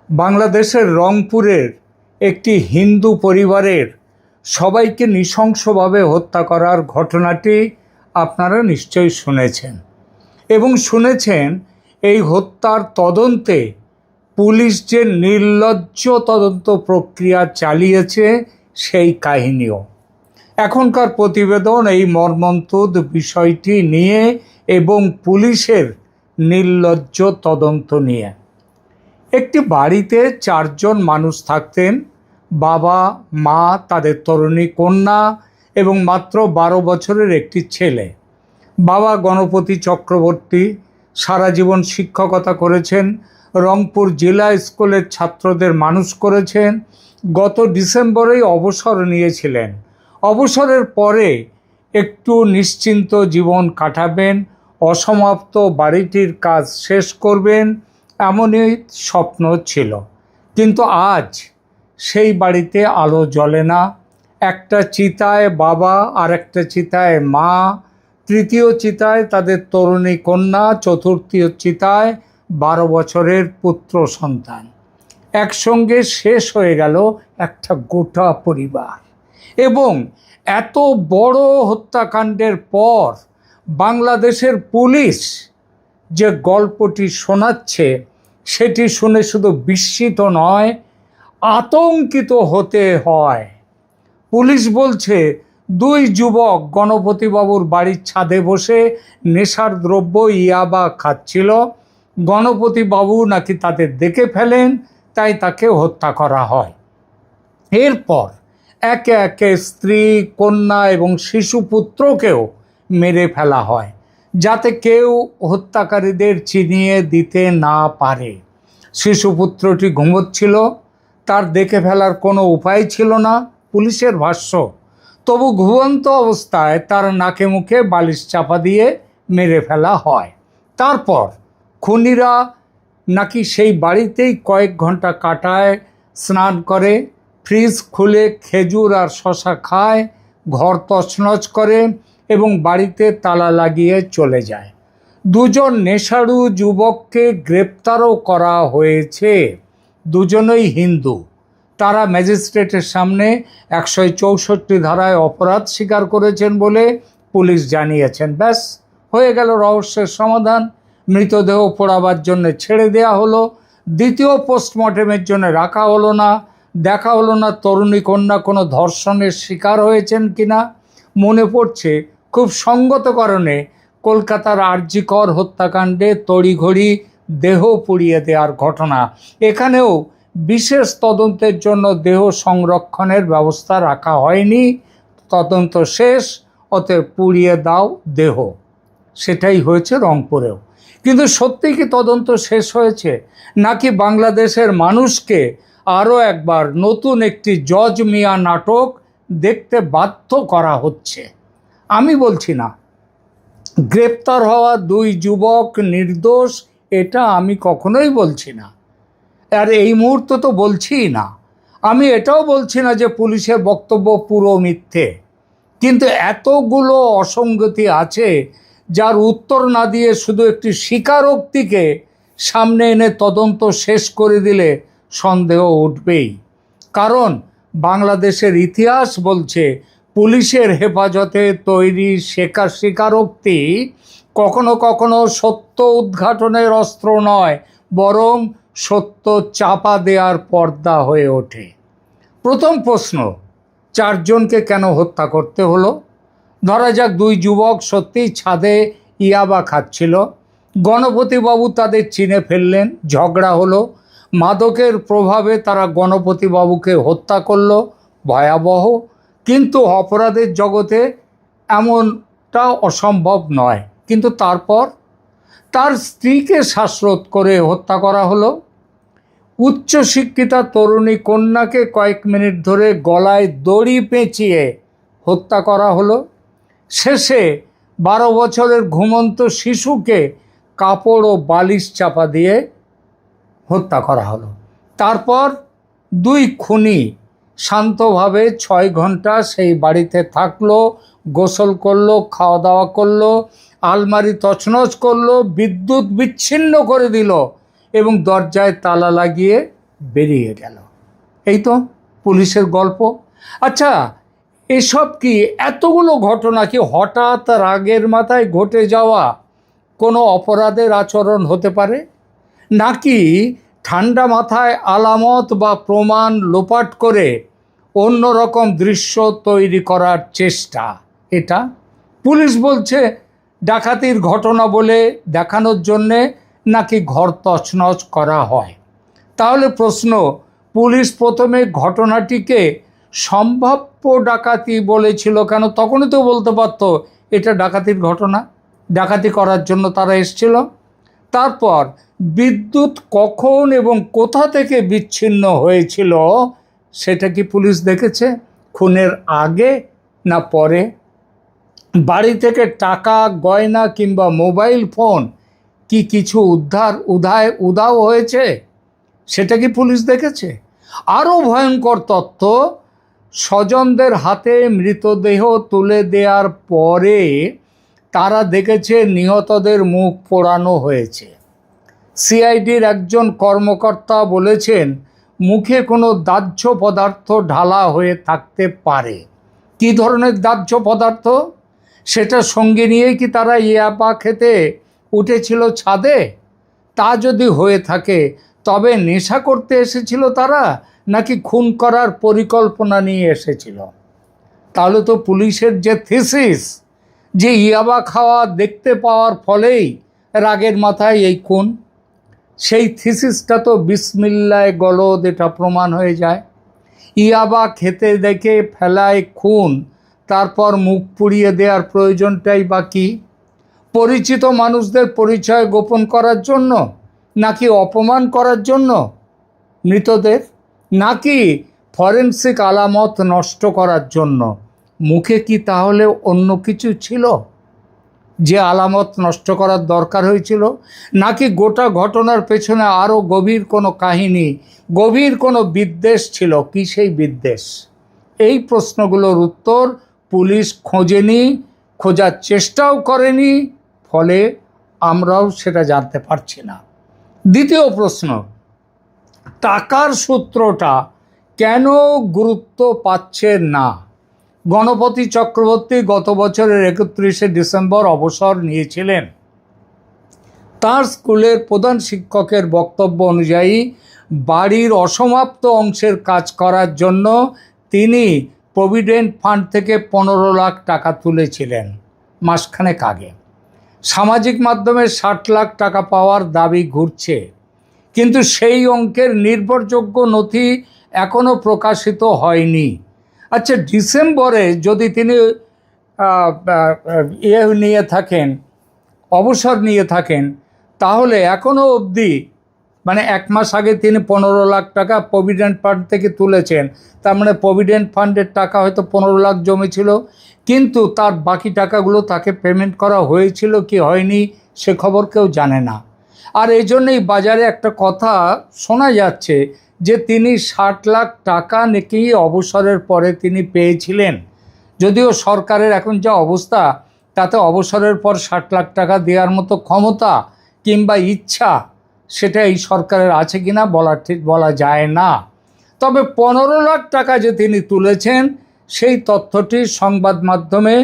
বাংলাদেশের রংপুরের একটি হিন্দু পরিবারের সবাইকে নৃশংসভাবে হত্যা করার ঘটনাটি আপনারা নিশ্চয়ই শুনেছেন এবং শুনেছেন এই হত্যার তদন্তে পুলিশ যে নির্লজ্জ তদন্ত প্রক্রিয়া চালিয়েছে সেই কাহিনীও। এখনকার প্রতিবেদন এই মর্মন্তুদ বিষয়টি নিয়ে এবং পুলিশের নির্লজ্জ তদন্ত নিয়ে। একটি বাড়িতে 4 জন মানুষ থাকতেন, বাবা, মা, তাদের তরুণী কন্যা এবং মাত্র 12 বছরের একটি ছেলে। বাবা গণপতি চক্রবর্তী সারা জীবন শিক্ষকতা করেছেন, রংপুর জেলা স্কুলের ছাত্রদের মানুষ করেছেন। গত ডিসেম্বরেই অবসর নিয়েছিলেন। অবসরের পরে একটু নিশ্চিন্ত জীবন কাটাবেন, অসমাপ্ত বাড়িটির কাজ শেষ করবেন, এমনই স্বপ্ন ছিল। কিন্তু আজ সেই বাড়িতে আলো জ্বলে না। একটা চিতায় বাবা, আর একটা চিতায় মা, তৃতীয় চিতায় তাদের তরুণী কন্যা, চতুর্থ চিতায় 12 বছরের পুত্র সন্তান। একসঙ্গে শেষ হয়ে গেল একটা গোটা পরিবার। এবং এত বড় হত্যাকাণ্ডের পর বাংলাদেশের পুলিশ যে গল্পটি শোনাচ্ছে সেটি শুনে শুধু বিস্মিত নয়, আতঙ্কিত হতে হয়। পুলিশ বলছে 2 যুবক গণপতিবাবুর বাড়ির ছাদে বসে নেশার দ্রব্য ইয়াবা খাচ্ছিল। গণপতিবাবু নাকি তাদের দেখে ফেলেন, তাই তাকে হত্যা করা হয়। এরপর একে একে স্ত্রী, কন্যা এবং শিশুপুত্রকেও মেরে ফেলা হয়, যাতে কেউ হত্যাকারীদের চিনিয়ে দিতে না পারে। শিশুপুত্রটি ঘুমোচ্ছিল, তার দেখে ফেলার কোনো উপায় ছিল না, পুলিশের ভাষ্য। তবু ঘুমন্ত অবস্থায় তার নাকে মুখে বালিশ চাপা দিয়ে মেরে ফেলা হয়। তারপর খুনিরা নাকি সেই বাড়িতেই কয়েক ঘন্টা কাটায়, স্নান করে, ফ্রিজ খুলে খেজুর আর শশা খায়, ঘর তছনছ করে এবং বাড়িতে তালা লাগিয়ে চলে যায়। 2 জন নেশাড়ু যুবককে গ্রেপ্তারও করা হয়েছে। দুজনেই হিন্দু। তারা ম্যাজিস্ট্রেটের সামনে 164 ধারায় অপরাধ স্বীকার করেছেন বলে পুলিশ জানিয়েছেন। ব্যাস, হয়ে গেল রহস্যের সমাধান। মৃতদেহ পোড়াবার জন্য ছেড়ে দেয়া হলো, দ্বিতীয় পোস্টমর্টেমের জন্য রাখা হলো না। দেখা হলো না তরুণী কন্যা কোনো ধর্ষণের শিকার হয়েছেন কিনা। মনে পড়ছে খুব সঙ্গত কারণে কলকাতার আরজি কর হত্যাকাণ্ডে তড়িঘড়ি দেহ পুড়িয়ে দেওয়ার ঘটনা। এখানেও বিশেষ তদন্তের জন্য দেহ সংরক্ষণের ব্যবস্থা রাখা হয়নি। তদন্ত শেষ, অতএব পুড়িয়ে দাও দেহ। সেটাই হয়েছে রংপুরেও। কিন্তু সত্যি কি তদন্ত শেষ হয়েছে, নাকি বাংলাদেশের মানুষকে আরও একবার নতুন একটি জজ মিয়া নাটক দেখতে বাধ্য করা হচ্ছে? আমি বলছি না গ্রেপ্তার হওয়া 2 যুবক নির্দোষ, এটা আমি কখনোই বলছি না, আর এই মুহূর্তে তো বলছিই না। আমি এটাও বলছি না যে পুলিশের বক্তব্য পুরো মিথ্যে। কিন্তু এতগুলো অসঙ্গতি আছে যার উত্তর না দিয়ে শুধু একটি স্বীকারোক্তিকে সামনে এনে তদন্ত শেষ করে দিলে সন্দেহ উঠবেই। কারণ বাংলাদেশের ইতিহাস বলছে পুলিশের হেফাজতে তৈরি স্বীকারোক্তি কখনো কখনো সত্য উদ্ঘাটনের অস্ত্র নয়, বরং সত্য চাপা দেওয়ার পর্দা হয়ে ওঠে। প্রথম প্রশ্ন, 4 জনকে কেন হত্যা করতে হলো? ধরা যাক 2 যুবক সত্যিই ছাদে ইয়াবা খাচ্ছিল। গণপতিবাবু তাদের চিনে ফেললেন, ঝগড়া হলো, মাদকের প্রভাবে তারা গণপতিবাবুকে হত্যা করলো। ভয়াবহ, কিন্তু অপরাধের জগতে এমনটা অসম্ভব নয়। কিন্তু তারপর তার স্ত্রীকে শ্বাসরোধ করে হত্যা করা হলো। উচ্চশিক্ষিতা তরুণী কন্যাকে কয়েক মিনিট ধরে গলায় দড়ি পেঁচিয়ে হত্যা করা হলো। শেষে 12 বছরের ঘুমন্ত শিশুকে কাপড় ও বালিশ চাপা দিয়ে হত্যা করা হলো। তারপর 2 খুনি শান্তভাবে 6 ঘন্টা সেই বাড়িতে থাকলো, গোসল করলো, খাওয়া দাওয়া করলো, আলমারি তছনছ করলো, বিদ্যুৎ বিচ্ছিন্ন করে দিল এবং দরজায় তালা লাগিয়ে বেরিয়ে গেল। এই তো পুলিশের গল্প। আচ্ছা, এসব কি এতগুলো ঘটনা কি হঠাৎ রাগের মাথায় ঘটে যাওয়া কোনো অপরাধের আচরণ হতে পারে, নাকি ঠান্ডা মাথায় আলামত বা প্রমাণ লোপাট করে অন্যরকম দৃশ্য তৈরি করার চেষ্টা? এটা পুলিশ বলছে ডাকাতির ঘটনা বলে দেখানোর জন্যে নাকি ঘর তছনছ করা হয়? তাহলে প্রশ্ন, পুলিশ প্রথমে ঘটনাটিকে সম্ভাব্য ডাকাতি বলেছিল কেন? তখনই তো বলতে পারত এটা ডাকাতির ঘটনা, ডাকাতি করার জন্য তারা এসেছিল। তারপর বিদ্যুৎ কখন এবং কোথা থেকে বিচ্ছিন্ন হয়েছিল সেটা কি পুলিশ দেখেছে? খুনের আগে না পরে? বাড়ি থেকে টাকা, গয়না কিংবা মোবাইল ফোন কি কিছু উধাও হয়েছে সেটা কি পুলিশ দেখেছে? আরও ভয়ঙ্কর তথ্য, স্বজনদের হাতে মৃতদেহ তুলে দেওয়ার পরে তারা দেখেছে নিহতদের মুখ পোড়ানো হয়েছে। সিআইডির একজন কর্মকর্তা বলেছেন মুখে কোনো দাহ্য পদার্থ ঢালা হয়ে থাকতে পারে। কী ধরনের দাহ্য পদার্থ? সেটা সঙ্গে নিয়েই কি তারা ইয়াবা খেতে উঠেছিল ছাদে? তা যদি হয়ে থাকে তবে নেশা করতে এসেছিল তারা, নাকি খুন করার পরিকল্পনা নিয়ে এসেছিল? তাহলে তো পুলিশের যে থিসিস যে ইয়াবা খাওয়া দেখতে পাওয়ার ফলেই রাগের মাথায় এই খুন, সেই থিসিসটা তো বিসমিল্লাহ গলদ এটা প্রমাণ হয়ে যায়। ইয়াবা খেতে দেখে ফেলায় খুন, তারপর মুখ পুড়িয়ে দেওয়ার প্রয়োজনটাই বা কী? পরিচিত মানুষদের পরিচয় গোপন করার জন্য, নাকি অপমান করার জন্য মৃতদের, নাকি ফরেনসিক আলামত নষ্ট করার জন্য? মুখে কি তাহলে অন্য কিছু ছিল যে আলামত নষ্ট করার দরকার হয়েছিল, নাকি গোটা ঘটনার পেছনে আরও গভীর কোনো কাহিনী, গভীর কোনো বিদ্বেষ ছিল? কি সেই বিদ্বেষ? এই প্রশ্নগুলোর উত্তর পুলিশ খোঁজেনি, খোঁজার চেষ্টাও করেনি, ফলে আমরাও সেটা জানতে পারছি না। দ্বিতীয় প্রশ্ন, টাকার সূত্রটা কেন গুরুত্ব পাচ্ছে না? গণপতি চক্রবর্তী গত বছরের 31শে ডিসেম্বর অবসর নিয়েছিলেন। তার স্কুলের প্রধান শিক্ষকের বক্তব্য অনুযায়ী বাড়ির অসমাপ্ত অংশের কাজ করার জন্য তিনি প্রভিডেন্ট ফান্ড থেকে 15 লাখ টাকা তুলেছিলেন মাসখানেক আগে। সামাজিক মাধ্যমে 60 লাখ টাকা পাওয়ার দাবি ঘুরছে, কিন্তু সেই অঙ্কের নির্ভরযোগ্য নথি এখনও প্রকাশিত হয়নি। আচ্ছা, ডিসেম্বরে যদি তিনি অবসর নিয়ে থাকেন, তাহলে এখনও অবধি মানে 1 মাস আগে তিনি 15 লাখ টাকা প্রভিডেন্ট ফান্ড থেকে তুলেছেন। তার মানে প্রভিডেন্ট ফান্ডের টাকা হয়তো 15 লাখ জমেছিল, কিন্তু তার বাকি টাকাগুলো তাকে পেমেন্ট করা হয়েছিল কি হয়নি সে খবর কেউ জানে না। আর এই জন্যই বাজারে একটা কথা শোনা যাচ্ছে যে তিনি 60 লাখ টাকা নাকি অবসরের পরে তিনি পেয়েছিলেন। যদিও সরকারের এখন যা অবস্থা, তাতে অবসরের পর 60 লাখ টাকা দেওয়ার মতো ক্ষমতা কিংবা ইচ্ছা সেটা এই সরকারের আছে কিনা বলা যায় না। তবে 15 লাখ টাকা যে তিনি তুলেছেন সেই তথ্যটি সংবাদ মাধ্যমে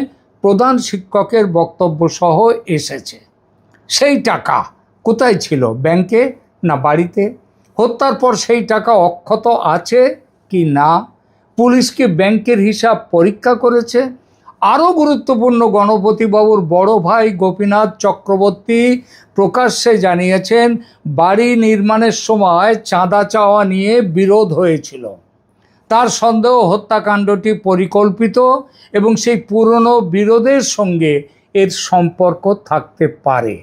প্রধান শিক্ষকের বক্তব্য সহ এসেছে। সেই টাকা কোথায় ছিল? ব্যাংকে না বাড়িতে? হত্যার পর সেই টাকা অক্ষত আছে কি না? পুলিশ কি ব্যাংকের হিসাব পরীক্ষা করেছে? আরও গুরুত্বপূর্ণ, গণপতিবাবুর বড় ভাই গোপীনাথ চক্রবর্তী প্রকাশ্যে জানিয়েছেন বাড়ি নির্মাণের সময় চাঁদা চাওয়া নিয়ে বিরোধ হয়েছিল। তার সন্দেহ হত্যাকাণ্ডটি পরিকল্পিত এবং সেই পুরনো বিরোধের সঙ্গে এর সম্পর্ক থাকতে পারে।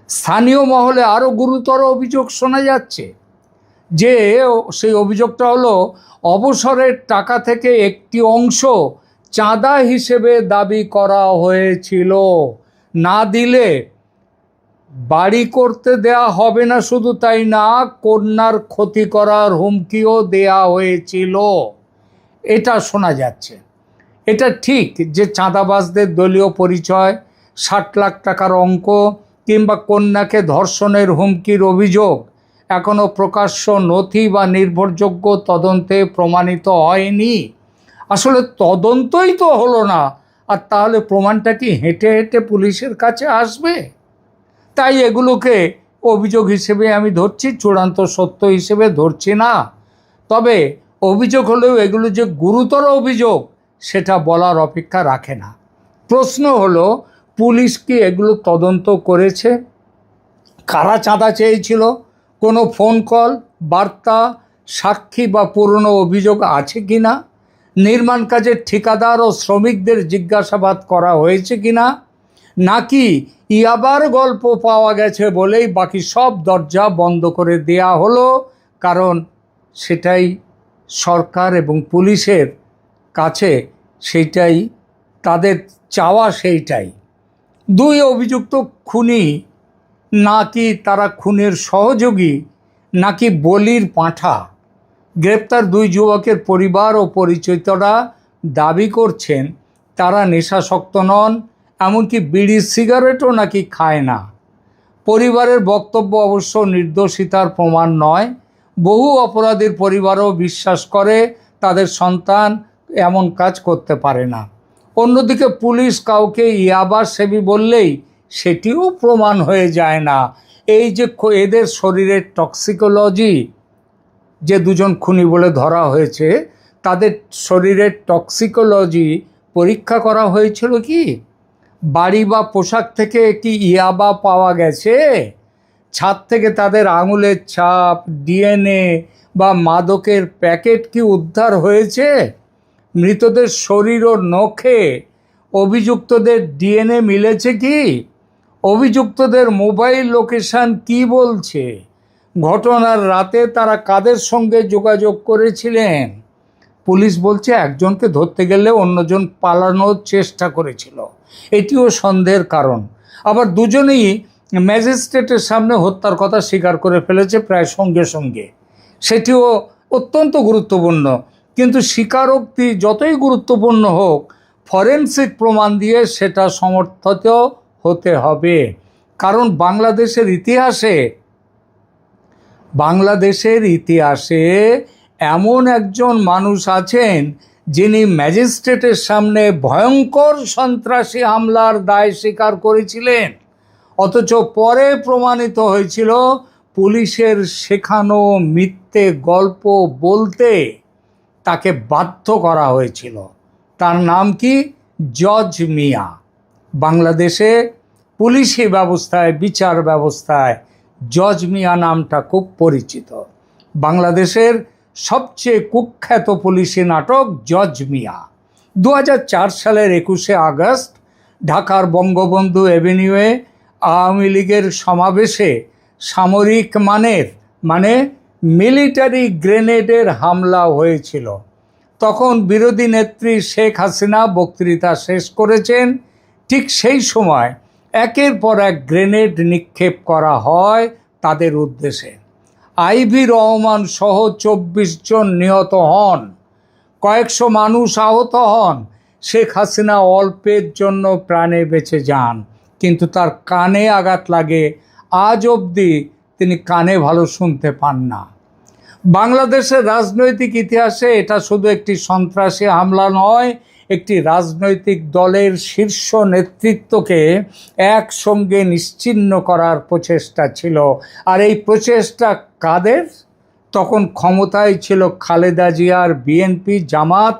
স্থানীয় মহলে আরও গুরুতর অভিযোগ শোনা যাচ্ছে, যে সেই অভিযোগটা হলো অবসরের টাকা থেকে একটি অংশ চাঁদা হিসেবে দাবি করা হয়েছিল। না দিলে বাড়ি করতে দেয়া হবে না, শুধু তাই না, কন্যার ক্ষতি করার হুমকিও দেয়া হয়েছিল। এটা শোনা যাচ্ছে। এটা ঠিক যে চাঁদাবাজদের দলীয় পরিচয়, 60 লাখ টাকার অঙ্ক কিংবা কন্যাকে ধর্ষণের হুমকির অভিযোগ এখনও প্রকাশ্য নথি বা নির্ভরযোগ্য তদন্তে প্রমাণিত হয়নি। আসলে তদন্তই তো হলো না, আর তাহলে প্রমাণটা কি হেঁটে হেঁটে পুলিশের কাছে আসবে? তাই এগুলোকে অভিযোগ হিসেবে আমি ধরছি, চূড়ান্ত সত্য হিসেবে ধরছি না। তবে অভিযোগ হলেও এগুলো যে গুরুতর অভিযোগ সেটা বলার অপেক্ষা রাখে না। প্রশ্ন হলো, পুলিশ কি এগুলো তদন্ত করেছে? কারা চাঁদা চেয়েছিল? কোনো ফোন কল, বার্তা, সাক্ষী বা পুরনো অভিযোগ আছে কি না? নির্মাণ কাজের ঠিকাদার ও শ্রমিকদের জিজ্ঞাসাবাদ করা হয়েছে কি না? নাকি ইয়াবার গল্প পাওয়া গেছে বলেই বাকি সব দরজা বন্ধ করে দেয়া হলো? কারণ সেটাই সরকার এবং পুলিশের কাছে, সেইটাই তাদের চাওয়া, সেইটাই। দুই অভিযুক্ত খুনি নাকি তারা খুনের সহযোগী, নাকি বলির পাঁঠা? গ্রেপ্তার দুই যুবকের পরিবার ও পরিচিতরা দাবি করছেন তারা নেশাসক্ত নন, এমনকি বিড়ি সিগারেটও নাকি খায় না। পরিবারের বক্তব্য অবশ্য নির্দোষিতার প্রমাণ নয়। বহু অপরাধীর পরিবারও বিশ্বাস করে তাদের সন্তান এমন কাজ করতে পারে না। অন্যদিকে পুলিশ কাউকে ইয়াবা সেবী বললেই সেটিও প্রমাণ হয়ে যায় না। এই যে এদের শরীরের টক্সিকোলজি, যে দুজন খুনি বলে ধরা হয়েছে তাদের শরীরের টক্সিকোলজি পরীক্ষা করা হয়েছিল কি? বাড়ি বা পোশাক থেকে কি ইয়াবা পাওয়া গেছে? ছাদ থেকে তাদের আঙুলের ছাপ, ডিএনএ বা মাদকের প্যাকেট কি উদ্ধার হয়েছে? মৃতদের শরীর ও নখে অভিযুক্তদের ডিএনএ মিলেছে কি? অভিযুক্তদের মোবাইল লোকেশন কি বলছে? ঘটনার রাতে তারা কাদের সঙ্গে যোগাযোগ করেছিলেন? পুলিশ বলছে একজনকে ধরতে গেলে অন্যজন পালানোর চেষ্টা করেছিল, এটিও সন্দেহের কারণ। আবার দুজনেই ম্যাজিস্ট্রেটের সামনে হত্যার কথা স্বীকার করে ফেলেছে প্রায় সঙ্গে সঙ্গে, সেটিও অত্যন্ত গুরুত্বপূর্ণ। কিন্তু স্বীকারোক্তি যতই গুরুত্বপূর্ণ হোক, ফরেনসিক প্রমাণ দিয়ে সেটা সমর্থিত হতে হবে। কারণ বাংলাদেশের ইতিহাসে এমন একজন মানুষ আছেন যিনি ম্যাজিস্ট্রেটের সামনে ভয়ঙ্কর সন্ত্রাসী হামলার দায় স্বীকার করেছিলেন, অথচ পরে প্রমাণিত হয়েছিল পুলিশের শেখানো মিথ্যে গল্প বলতে তাকে বাধ্য করা হয়েছিল। তার নাম কি? জজ মিয়া। বাংলাদেশে পুলিশি ব্যবস্থায়, বিচার ব্যবস্থায় জজ মিয়া নামটা খুব পরিচিত। বাংলাদেশের সবচেয়ে কুখ্যাত পুলিশি নাটক জজ মিয়া। 2004 সালের 21শে আগস্ট ঢাকার বঙ্গবন্ধু এভিনিউয়ে আওয়ামী লীগের সমাবেশে সামরিক মানে মিলিটারি গ্রেনেডের হামলা হয়েছিল। তখন বিরোধী নেত্রী শেখ হাসিনা বক্তৃতা শেষ করেছেন। ঠিক সেই সময় একের পর এক গ্রেনেড নিক্ষেপ করা হয় তাদের উদ্দেশ্যে। আইভি রহমান সহ 24 জন নিহত হন, কয়েকশো মানুষ আহত হন। শেখ হাসিনা অল্পের জন্য প্রাণে বেঁচে যান, কিন্তু তার কানে আঘাত লাগে। আজ অবধি তিনি কানে ভালো শুনতে পান না। বাংলাদেশের রাজনৈতিক ইতিহাসে এটা শুধু একটি সন্ত্রাসী হামলা নয়, একটি রাজনৈতিক দলের শীর্ষ নেতৃত্বকে একসঙ্গে নিশ্চিহ্ন করার প্রচেষ্টা ছিল। আর এই প্রচেষ্টা কাদের? তখন ক্ষমতায় ছিল খালেদা জিয়ার বিএনপি জামাত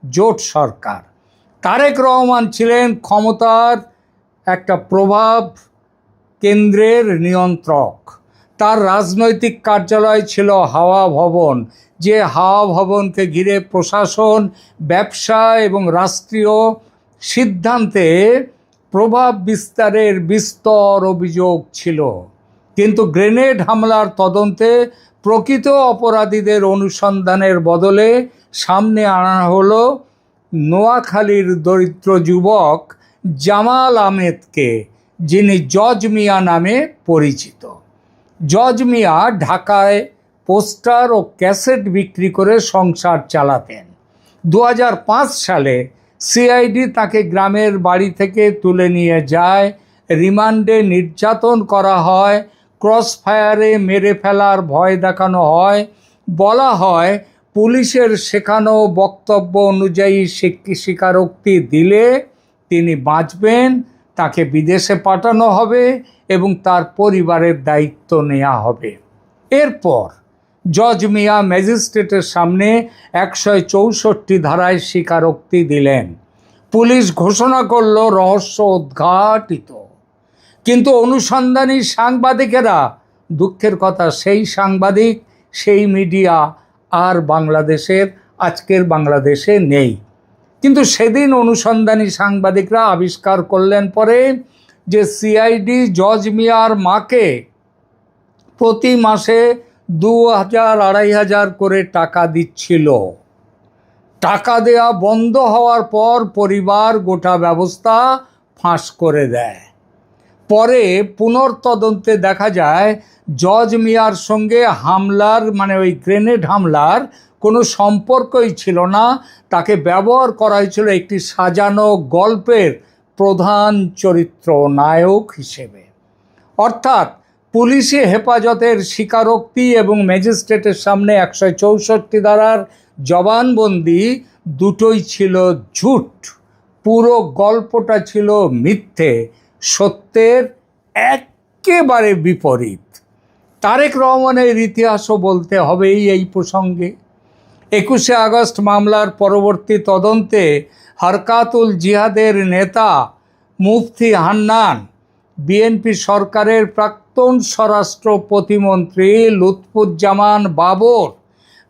জোট সরকার। তারেক রহমান ছিলেন ক্ষমতার একটা প্রভাব কেন্দ্রের নিয়ন্ত্রক। তার রাজনৈতিক কার্যালয় ছিল হাওয়া ভবন, যে হাওয়া ভবনকে ঘিরে প্রশাসন, ব্যবসা এবং রাষ্ট্রীয় সিদ্ধান্তে প্রভাব বিস্তারের বিস্তর অভিযোগ ছিল। কিন্তু গ্রেনেড হামলার তদন্তে প্রকৃত অপরাধীদের অনুসন্ধানের বদলে সামনে আনা হলো নোয়াখালীর দরিদ্র যুবক জামাল আহমেদকে, যিনি জজ মিয়া নামে পরিচিত। জজ মিয়া ঢাকায় পোস্টার ও ক্যাসেট বিক্রি করে সংসার চালাতেন। 2005 সালে সিআইডি তাকে গ্রামের বাড়ি থেকে তুলে নিয়ে যায়। রিমান্ডে নির্যাতন করা হয়, ক্রস ফায়ারে মেরে ফেলার ভয় দেখানো হয়। বলা হয় পুলিশের শেখানো বক্তব্য অনুযায়ী স্বীকারোক্তি দিলে তিনি বাঁচবেন, তাকে বিদেশে পাঠানো হবে এবং তার পরিবারের দায়িত্ব নেওয়া হবে। এরপর জজ মিয়া ম্যাজিস্ট্রেটের সামনে 164 ধারায় স্বীকারোক্তি দিলেন। পুলিশ ঘোষণা করল রহস্য উদ্ঘাটিত। কিন্তু অনুসন্ধানী সাংবাদিকেরা, দুঃখের কথা সেই সাংবাদিক, সেই মিডিয়া আর আজকের বাংলাদেশে নেই। কিন্তু সেদিন অনুসন্ধানী সাংবাদিকরা আবিষ্কার করলেন পরে যে সিআইডি জজ মিয়ার মাকে প্রতি মাসে 2000-2500 করে টাকা দিচ্ছিল। টাকা দেয়া বন্ধ হওয়ার পর পরিবার গোটা ব্যবস্থা ফাঁস করে দেয়। পরে পুনর্তদন্তে দেখা যায় জজ মিয়ার সঙ্গে হামলার ওই গ্রেনেড হামলার কোনো সম্পর্কই ছিল না। তাকে ব্যবহার করা হয়েছিল একটি সাজানো গল্পের প্রধান চরিত্র নায়ক হিসেবে। অর্থাৎ পুলিশি হেফাজতের স্বীকারোক্তি এবং ম্যাজিস্ট্রেটের সামনে 164 ধারার জবানবন্দি দুটোই ছিল ঝুট। পুরো গল্পটা ছিল মিথ্যে, সত্যের একেবারে বিপরীত। তারেক রহমানের ইতিহাসও বলতে হবেই এই প্রসঙ্গে। 21শে আগস্ট মামলার পরবর্তী তদন্তে হরকাতুল জিহাদের নেতা মুফতি হান্নান, বিএনপি সরকারের প্রাক্তন স্বরাষ্ট্র প্রতিমন্ত্রী লুৎফুজ্জামান বাবর,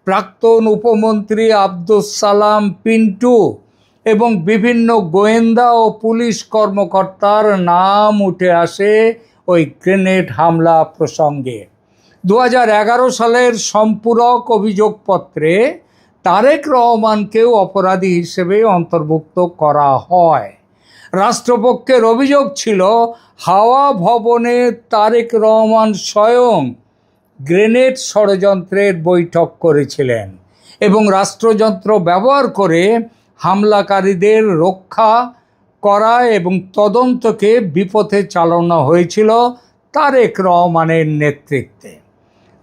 প্রাক্তন উপমন্ত্রী আব্দুস সালাম পিন্টু এবং বিভিন্ন গোয়েন্দা ও পুলিশ কর্মকর্তার নাম উঠে আসে ওই গ্রেনেড হামলা প্রসঙ্গে। 2011 সালের সম্পূরক অভিযোগপত্রে তারেক রহমানকেও অপরাধী হিসেবে অন্তর্ভুক্ত করা হয়। রাষ্ট্রপক্ষের অভিযোগ ছিল হাওয়া ভবনে তারেক রহমান স্বয়ং গ্রেনেড ষড়যন্ত্রের বৈঠক করেছিলেন এবং রাষ্ট্রযন্ত্র ব্যবহার করে হামলাকারীদের রক্ষা করা এবং তদন্তকে বিপথে চালানো হয়েছিল তারেক রহমানের নেতৃত্বে।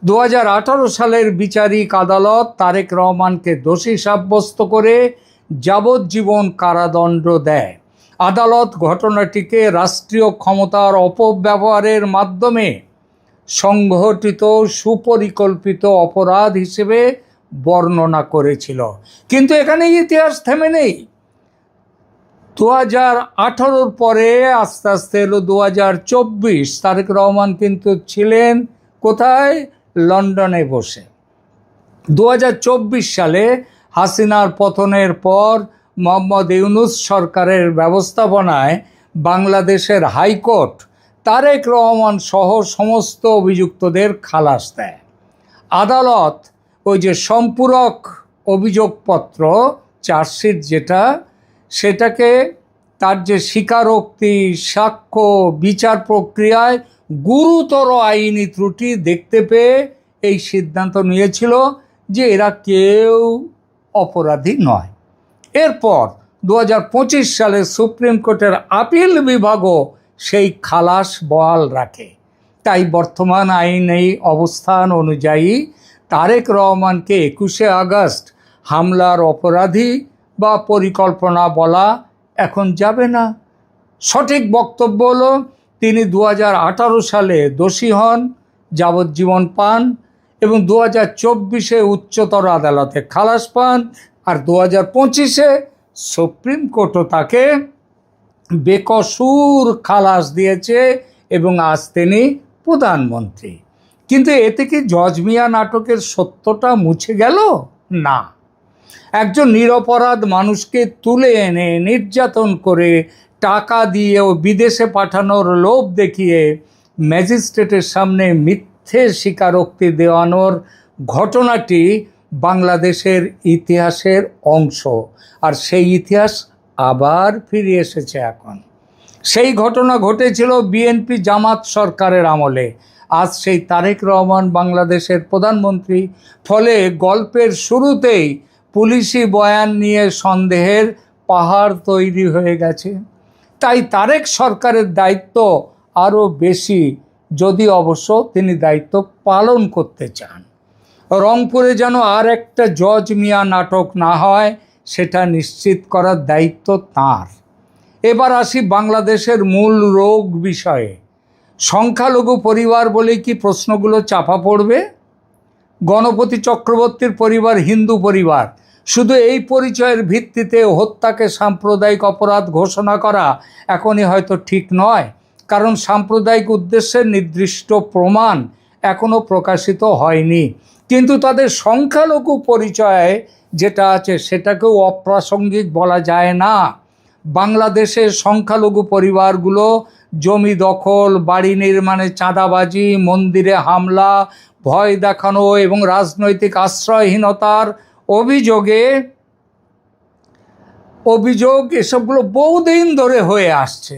2018 সালের বিচারিক আদালত তারেক রহমানকে দোষী সাব্যস্ত করে যাবজ্জীবন কারাদণ্ড দেয়। আদালত ঘটনাটিকে রাষ্ট্রীয় ক্ষমতার অপব্যবহারের মাধ্যমে সংঘটিত সুপরিকল্পিত অপরাধ হিসেবে বর্ণনা করেছিল। কিন্তু এখানে ইতিহাস থেমে নেই। 2018 পরে আস্তে আস্তে এলো 2024। তারেক রহমান কিন্তু ছিলেন কোথায়? লন্ডনে বসে। 2024 সালে হাসিনার পতনের পর মোহাম্মদ ইউনূস সরকারের ব্যবস্থাপনায় বাংলাদেশের হাইকোর্ট তারেক রহমান সহ সমস্ত অভিযুক্তদের খালাস দেয়। আদালত ওই যে সম্পূরক অভিযোগপত্র চার্জশিট সেটাকে তার যে স্বীকারোক্তি, সাক্ষ্য, বিচার প্রক্রিয়ায় গুরুতর আইনি ত্রুটি দেখতে পেয়ে এই সিদ্ধান্ত নিয়েছিল যে এরা কেউ অপরাধী নয়। এরপর 2025 সালে সুপ্রিম কোর্টের আপিল বিভাগও সেই খালাস বহাল রাখে। তাই বর্তমান আইনি অবস্থান অনুযায়ী তারেক রহমানকে 21শে আগস্ট হামলার অপরাধী বা পরিকল্পনা বলা এখন যাবে না। সঠিক বক্তব্য হলো তিনি 2018 সালে দোষী হন, যাবজ্জীবন পান এবং 2024-এ উচ্চতর আদালতে খালাস পান, আর 2025-এ সুপ্রিম কোর্টও তাকে বেকসুর খালাস দিয়েছে এবং আজ তিনি প্রধানমন্ত্রী। কিন্তু এতে কি জজ মিয়া নাটকের সত্যটা মুছে গেল? না। একজন নিরপরাধ মানুষকে তুলে এনে নির্যাতন করে টাকা দিয়ে ও বিদেশে পাঠানোর লোভ দেখিয়ে ম্যাজিস্ট্রেটের সামনে মিথ্যে স্বীকারোক্তি দেওয়ানোর ঘটনাটি বাংলাদেশের ইতিহাসের অংশ, আর সেই ইতিহাস আবার ফিরে এসেছে এখন। সেই ঘটনা ঘটেছিল বিএনপি জামাত সরকারের আমলে। আজ সেই তারেক রহমান বাংলাদেশের প্রধানমন্ত্রী। ফলে গল্পের শুরুতেই পুলিশি বয়ান নিয়ে সন্দেহের পাহাড় তৈরি হয়ে গেছে। তাই তারেক সরকারের দায়িত্ব আরও বেশি যদি অবশ্য তিনি দায়িত্ব পালন করতে চান। রংপুরে যেন আর একটা জজ মিয়া নাটক না হয়, সেটা নিশ্চিত করার দায়িত্ব তাঁর। এবার আসি বাংলাদেশের মূল রোগ বিষয়ে। সংখ্যালঘু পরিবার বলেই কি প্রশ্নগুলো চাপা পড়বে? গণপতি চক্রবর্তীর পরিবার হিন্দু পরিবার, শুধু এই পরিচয়ের ভিত্তিতে হত্যাকে সাম্প্রদায়িক অপরাধ ঘোষণা করা এখনই হয়তো ঠিক নয়, কারণ সাম্প্রদায়িক উদ্দেশ্যের নির্দিষ্ট প্রমাণ এখনও প্রকাশিত হয়নি। কিন্তু তাদের সংখ্যালঘু পরিচয়ে যেটা আছে সেটাকেও অপ্রাসঙ্গিক বলা যায় না। বাংলাদেশের সংখ্যালঘু পরিবারগুলো জমি দখল, বাড়ি নির্মাণে চাঁদাবাজি, মন্দিরে হামলা, ভয় দেখানো এবং রাজনৈতিক আশ্রয়হীনতার অভিযোগ এসবগুলো বহুদিন ধরে হয়ে আসছে।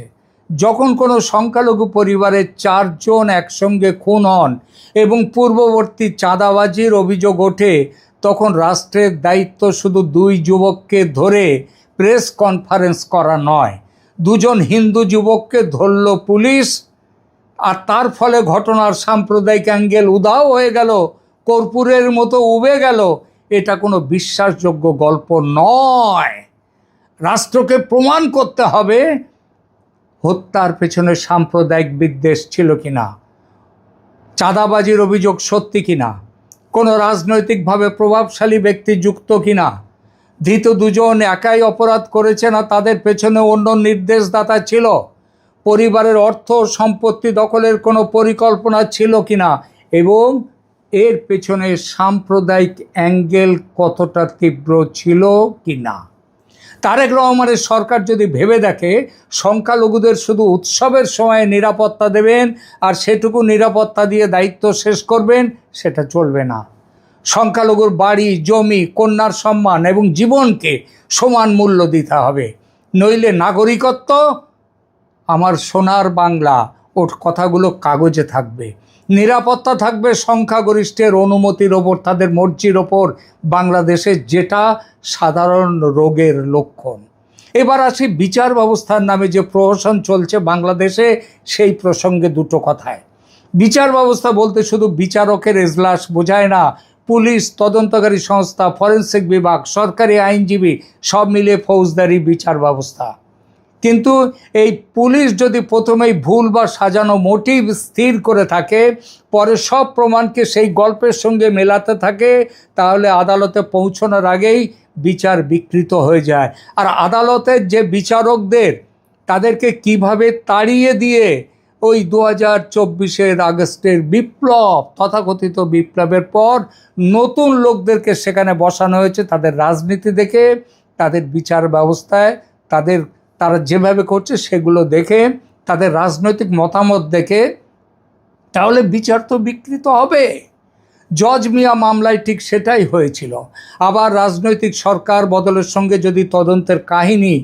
যখন কোনো সংখ্যালঘু পরিবারের 4 জন একসঙ্গে খুন হন এবং পূর্ববর্তী চাঁদাবাজির অভিযোগ ওঠে, তখন রাষ্ট্রের দায়িত্ব শুধু 2 যুবককে ধরে প্রেস কনফারেন্স করা নয়। 2 জন হিন্দু যুবককে ধরল পুলিশ, আর তার ফলে ঘটনার সাম্প্রদায়িক অ্যাঙ্গেল উধাও হয়ে গেল, কর্পূরের মতো উবে গেল। এটা কোনো বিশ্বাসযোগ্য গল্প নয়। রাষ্ট্রকে প্রমাণ করতে হবে হত্যার পেছনে সাম্প্রদায়িক বিদ্বেষ ছিল কিনা, চাঁদাবাজির অভিযোগ সত্যি কিনা, কোনো রাজনৈতিকভাবে প্রভাবশালী ব্যক্তি যুক্ত কিনা, ধৃত 2 জন একাই অপরাধ করেছে না তাদের পেছনে অন্য নির্দেশদাতা ছিল, পরিবারের অর্থ সম্পত্তি দখলের কোনো পরিকল্পনা ছিল কিনা, এবং এর পেছনে সাম্প্রদায়িক অ্যাঙ্গেল কতটা তীব্র ছিল কিনা। তারেক রহমানের সরকার যদি ভেবে দেখে সংখ্যালঘুদের শুধু উৎসবের সময় নিরাপত্তা দেবেন আর সেটুকু নিরাপত্তা দিয়ে দায়িত্ব শেষ করবেন, সেটা চলবে না। সংখ্যালঘুর বাড়ি, জমি, কন্যার সম্মান এবং জীবনকে সমান মূল্য দিতে হবে, নইলে নাগরিকত্ব আমার সোনার বাংলা ওর কথাগুলো কাগজে থাকবে, নিরাপত্তা থাকবে সংখ্যাগরিষ্ঠের অনুমতির ওপর, তাদের মর্জির ওপর, বাংলাদেশে যেটা সাধারণ রোগের লক্ষণ। এবার আসি বিচার ব্যবস্থার নামে যে প্রহসন চলছে বাংলাদেশে, সেই প্রসঙ্গে 2টো কথায়। বিচার ব্যবস্থা বলতে শুধু বিচারকের এজলাস বোঝায় না, পুলিশ, তদন্তকারী সংস্থা, ফরেনসিক বিভাগ, সরকারি আইনজীবী সব মিলিয়ে ফৌজদারি বিচার ব্যবস্থা। কিন্তু এই পুলিশ যদি প্রথমেই ভুল বা সাজানো মোটিভ স্থির করে থাকে, পরে সব প্রমাণকে সেই গল্পের সঙ্গে মেলাতে থাকে, তাহলে আদালতে পৌঁছানোর আগেই বিচার বিকৃত হয়ে যায়। আর আদালতের যে বিচারকদের, তাদেরকে কিভাবে তাড়িয়ে দিয়ে ওই 2024 আগস্টের বিপ্লব, তথাকথিত বিপ্লবের পর নতুন লোকদেরকে সেখানে বসানো হয়েছে, তাদের রাজনীতি দেখে, তাদের বিচার ব্যবস্থায় তারা যেভাবে করছে সেগুলো দেখে, তাদের রাজনৈতিক মতামত দেখে, তাহলে বিচার তো বিকৃত হবে। জজ মিয়া মামলায় ঠিক সেটাই হয়েছিল। আবার রাজনৈতিক সরকার বদলের সঙ্গে যদি তদন্তের কাহিনী,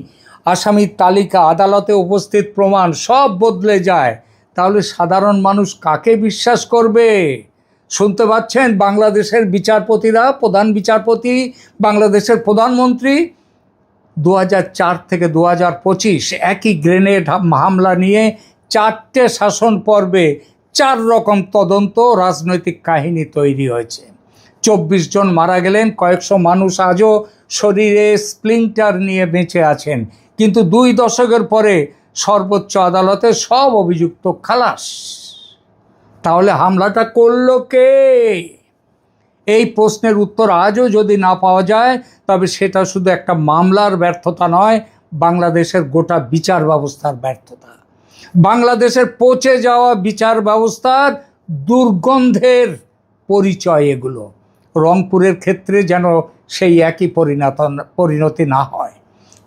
আসামির তালিকা, আদালতে উপস্থিত প্রমাণ সব বদলে যায়, তাহলে সাধারণ মানুষ কাকে বিশ্বাস করবে? শুনতে পাচ্ছেন বাংলাদেশের বিচারপতিরা, প্রধান বিচারপতি, বাংলাদেশের প্রধানমন্ত্রী 2004 থেকে 2025 একই গ্রেনেড হামলা নিয়ে 4টে শাসন পর্বে 4 রকম তদন্ত, রাজনৈতিক কাহিনী তৈরি হয়েছে। 24 জন মারা গেলেন, কয়েকশো মানুষ আজও শরীরে স্প্লিন্টার নিয়ে বেঁচে আছেন। কিন্তু 2 দশকের পরে সর্বোচ্চ আদালতে সব অভিযুক্ত খালাস। তাহলে হামলাটা করলো কে? এই প্রশ্নের উত্তর আজও যদি না পাওয়া যায়, তবে সেটা শুধু একটা মামলার ব্যর্থতা নয়, বাংলাদেশের গোটা বিচার ব্যবস্থার ব্যর্থতা। বাংলাদেশের পচে যাওয়া বিচার ব্যবস্থার দুর্গন্ধের পরিচয় এগুলো। রংপুরের ক্ষেত্রে যেন সেই একই পরিণতি না হয়।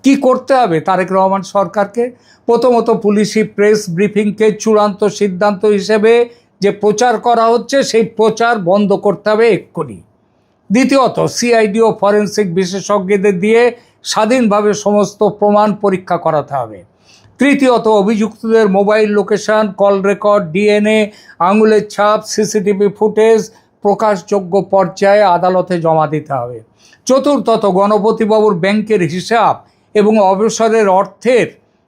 কি করতে হবে তারেক রহমান সরকারকে? প্রথমত পুলিশি প্রেস ব্রিফিংকে চূড়ান্ত সিদ্ধান্ত হিসেবে যে প্রচার করা হচ্ছে, সেই প্রচার বন্ধ করতে হবে এক্ষুনি। দ্বিতীয়ত সিআইডি ও ফরেনসিক বিশেষজ্ঞদের দিয়ে স্বাধীনভাবে সমস্ত প্রমাণ পরীক্ষা করাতে হবে। তৃতীয়ত অভিযুক্তদের mobile location, call record, DNA, আঙুলের ছাপ, সিসিটিভি ফুটেজ প্রকাশযোগ্য পর্যায়ে আদালতে জমা দিতে হবে। চতুর্থত গণপতিবাবুর ব্যাংকের হিসাব এবং অবসরের অর্থের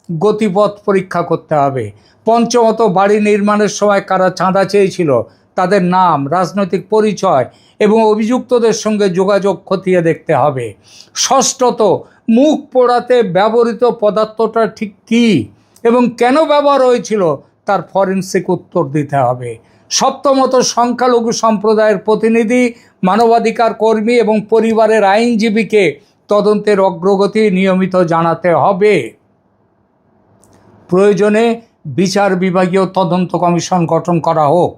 গতিপথ পরীক্ষা করতে হবে। পঞ্চমত, বাড়ি নির্মাণের সময় কারা চাঁদা চেয়েছিল তাদের নাম, রাজনৈতিক পরিচয় এবং অভিযুক্তদের সঙ্গে যোগাযোগ খতিয়ে দেখতে হবে। ষষ্ঠত, মুখ পোড়াতে ব্যবহৃত পদার্থটা ঠিক কী এবং কেন ব্যবহার হয়েছিল তার ফরেনসিক উত্তর দিতে হবে। সপ্তমত, সংখ্যালঘু সম্প্রদায়ের প্রতিনিধি, মানবাধিকার কর্মী এবং পরিবারের আইনজীবীকে তদন্তের অগ্রগতি নিয়মিত জানাতে হবে। প্রয়োজনে বিচার বিভাগীয় তদন্ত কমিশন গঠন করা হোক।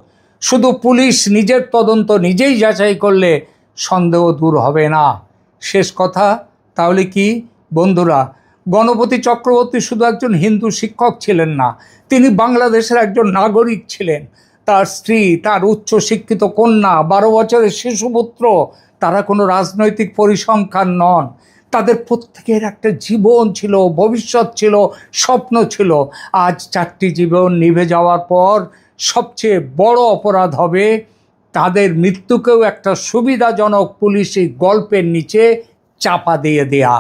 শুধু পুলিশ নিজের তদন্ত নিজেই যাচাই করলে সন্দেহ দূর হবে না। শেষ কথা তাহলে কি বন্ধুরা, গণপতি চক্রবর্তী শুধু একজন হিন্দু শিক্ষক ছিলেন না, তিনি বাংলাদেশের একজন নাগরিক ছিলেন। তার স্ত্রী, তার উচ্চশিক্ষিত কন্যা, 12 বছরের শিশুপুত্র, তারা কোনো রাজনৈতিক পরিসংখ্যান নন। তাদের প্রত্যেকের একটা জীবন ছিল, ভবিষ্যৎ ছিল, স্বপ্ন ছিল। আজ 4টি জীবন নিভে যাওয়ার পর সবচেয়ে বড় অপরাধ হবে তাদের মৃত্যুকেও একটা সুবিধাজনক পুলিশি গল্পের নিচে চাপা দিয়ে দেয়া।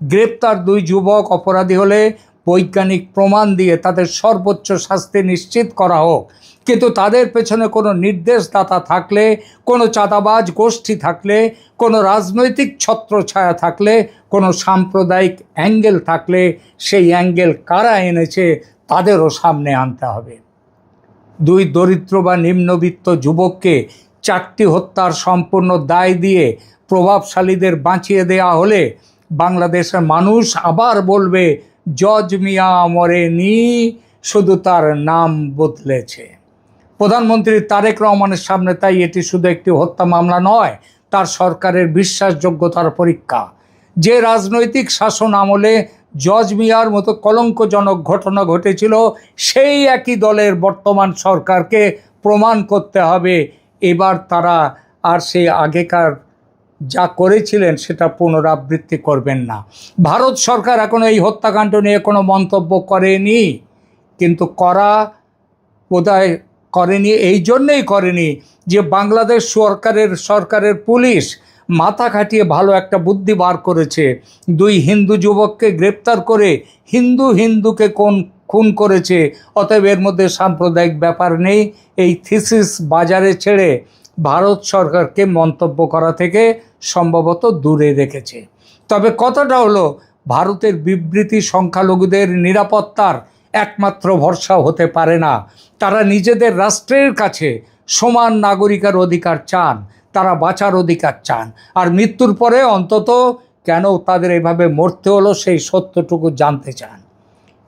গ্রেপ্তার 2 যুবক অপরাধী হলে বৈজ্ঞানিক প্রমাণ দিয়ে তাদের সর্বোচ্চ শাস্তি নিশ্চিত করা হোক। কিন্তু তাদের পেছনে কোনো নির্দেশদাতা থাকলে, কোনো চাঁদাবাজ গোষ্ঠী থাকলে, কোনো রাজনৈতিক ছত্রছায়া থাকলে, কোনো সাম্প্রদায়িক অ্যাঙ্গেল থাকলে, সেই অ্যাঙ্গেল কারা এনেছে তাদেরও সামনে আনতে হবে। 2 দরিদ্র বা নিম্নবিত্ত যুবককে 4টি হত্যার সম্পূর্ণ দায় দিয়ে প্রভাবশালীদের বাঁচিয়ে দেওয়া হলে বাংলাদেশের মানুষ আবার বলবে, জজ মিয়া মরেনি, শুধু তার নাম বদলেছে। প্রধানমন্ত্রী তারেক রহমানের সামনে তাই এটি শুধু একটি হত্যা মামলা নয়, তার সরকারের বিশ্বাসযোগ্যতার পরীক্ষা। যে রাজনৈতিক শাসন আমলে জজ মিয়ার মতো কলঙ্কজনক ঘটনা ঘটেছিল, সেই একই দলের বর্তমান সরকারকে প্রমাণ করতে হবে এবার তারা আর সেই আগেকার যা করেছিলেন সেটা পুনরাবৃত্তি করবেন না। ভারত সরকার এখনো এই হত্যাকাণ্ড নিয়ে কোনো মন্তব্য করেনি, কিন্তু বোধহয় করেনি এই জন্যেই করেনি যে বাংলাদেশ সরকারের পুলিশ মাথা খাটিয়ে ভালো একটা বুদ্ধি বার করেছে। 2 হিন্দু যুবককে গ্রেপ্তার করে হিন্দুকে খুন করেছে, অতএব এর মধ্যে সাম্প্রদায়িক ব্যাপার নেই। এই থিসিস বাজারে ছেড়ে ভারত সরকারকে মন্তব্য করা থেকে সম্ভবত দূরে রেখেছে। তবে কথাটা হলো, ভারতের বিবৃতি সংখ্যালঘুদের নিরাপত্তার একমাত্র ভরসা হতে পারে না। তারা নিজেদের রাষ্ট্রের কাছে সমান নাগরিকের অধিকার চান, তারা বাঁচার অধিকার চান, আর মৃত্যুর পরে অন্তত কেন তাদের এভাবে মরতে হলো সেই সত্যটুকু জানতে চান।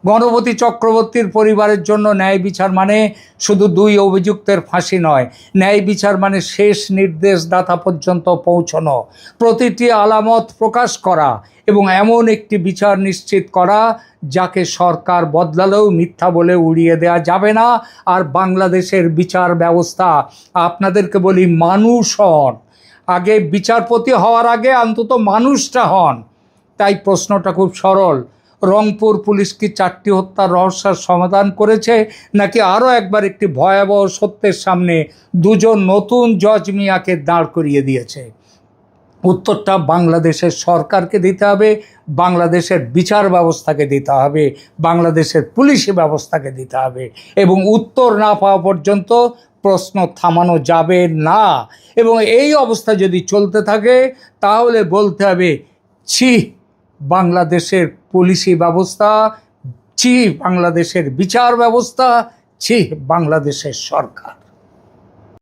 গণপতি চক্রবর্তীর পরিবারের জন্য ন্যায় বিচার মানে শুধু 2 অভিযুক্তের ফাঁসি নয়, ন্যায় বিচার মানে শেষ নির্দেশদাতা পর্যন্ত পৌঁছানো, প্রতিটি আলামত প্রকাশ করা এবং এমন একটি বিচার নিশ্চিত করা যাকে সরকার বদলালেও মিথ্যা বলে উড়িয়ে দেওয়া যাবে না। আর বাংলাদেশের বিচার ব্যবস্থা, আপনাদেরকে বলি, মানুষ হন আগে, বিচারপতি হওয়ার আগে অন্তত মানুষটা হন। তাই প্রশ্নটা খুব সরল, রংপুর পুলিশ কি 4টি হত্যার রহস্যের সমাধান করেছে, নাকি আরও একবার একটি ভয়াবহ সত্যের সামনে 2 নতুন জজ মিয়াকে দাঁড় করিয়ে দিয়েছে? উত্তরটা বাংলাদেশের সরকারকে দিতে হবে, বাংলাদেশের বিচার ব্যবস্থাকে দিতে হবে, বাংলাদেশের পুলিশি ব্যবস্থাকে দিতে হবে। এবং উত্তর না পাওয়া পর্যন্ত প্রশ্ন থামানো যাবে না। এবং এই অবস্থা যদি চলতে থাকে তাহলে বলতে হবে, ছি বাংলাদেশের পুলিশি ব্যবস্থা, ছি বাংলাদেশের বিচার ব্যবস্থা, ছি বাংলাদেশের সরকার।